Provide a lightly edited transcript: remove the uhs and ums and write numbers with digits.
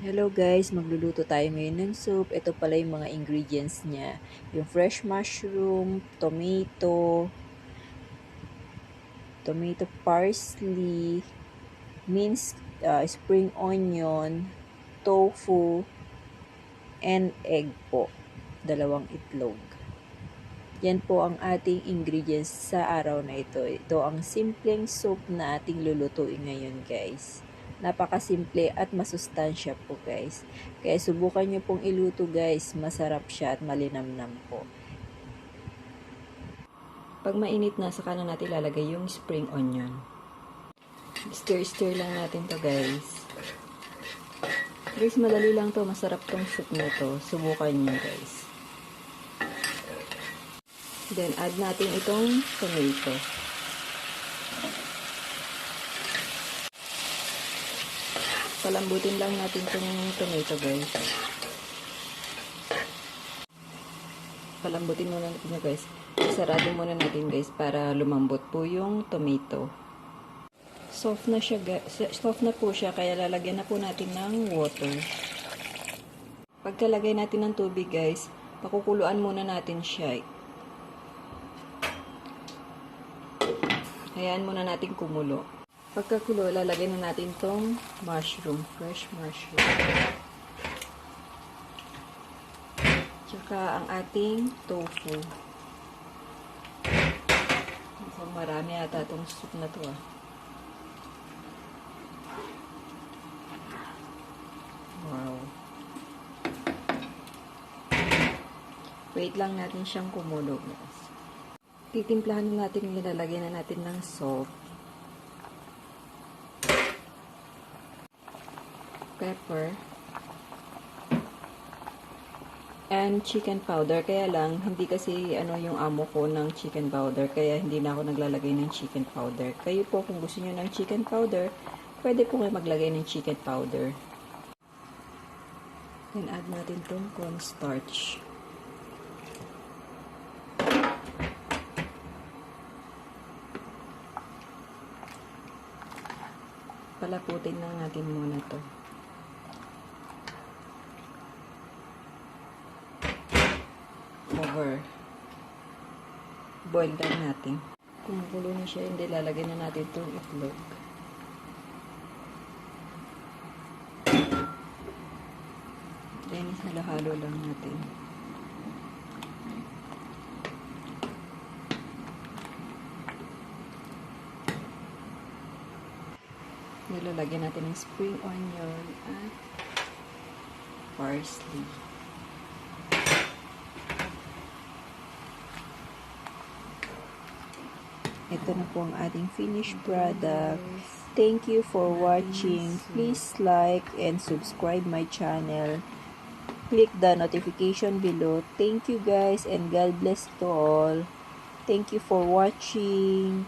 Hello guys, magluluto tayo ngayon ng soup. Ito pala yung mga ingredients niya. Yung fresh mushroom, tomato parsley, minced spring onion, tofu, and egg po. Dalawang itlog. Yan po ang ating ingredients sa araw na ito. Ito ang simpleng soup na ating lulutuin ngayon guys. Napakasimple at masustansya po guys. Kaya subukan nyo pong iluto guys. Masarap siya at malinamnam po. Pag mainit na, saka na natin lalagay yung spring onion. Stir lang natin to guys. Guys, madali lang to. Masarap tong soup na to. Subukan nyo guys. Then, add natin itong tomato. Palambutin lang natin itong tomato guys. Palambutin muna natin guys. Sarado muna natin guys para lumambot po yung tomato. Soft na po siya kaya lalagyan na po natin ng water. Pagkalagay natin ng tubig guys, pakukuluan muna natin siya. Hayaan muna natin kumulo. Pagkakulo, lalagay na natin tong mushroom, fresh mushroom. Tsaka ang ating tofu. So, marami ata itong soup na to ah. Wow. Wait lang natin siyang kumulo guys. Titimplahan natin, nilalagay na natin ng salt, pepper, and chicken powder. Kaya lang, hindi kasi yung amo ko ng chicken powder, kaya hindi na ako naglalagay ng chicken powder. Kayo po, kung gusto niyo ng chicken powder, pwede po kayo maglagay ng chicken powder. Then, add natin itong cornstarch. Palaputin lang natin muna to. Over. Boil lang natin. Kung makulo na siya, hindi lalagyan na natin itong itlog. Then, halo-halo lang natin. Nilalagyan natin ng spring onion at parsley. Ito na po ang ating finished product. Thank you for watching. Please like and subscribe my channel. Click the notification below. Thank you guys and God bless to all. Thank you for watching.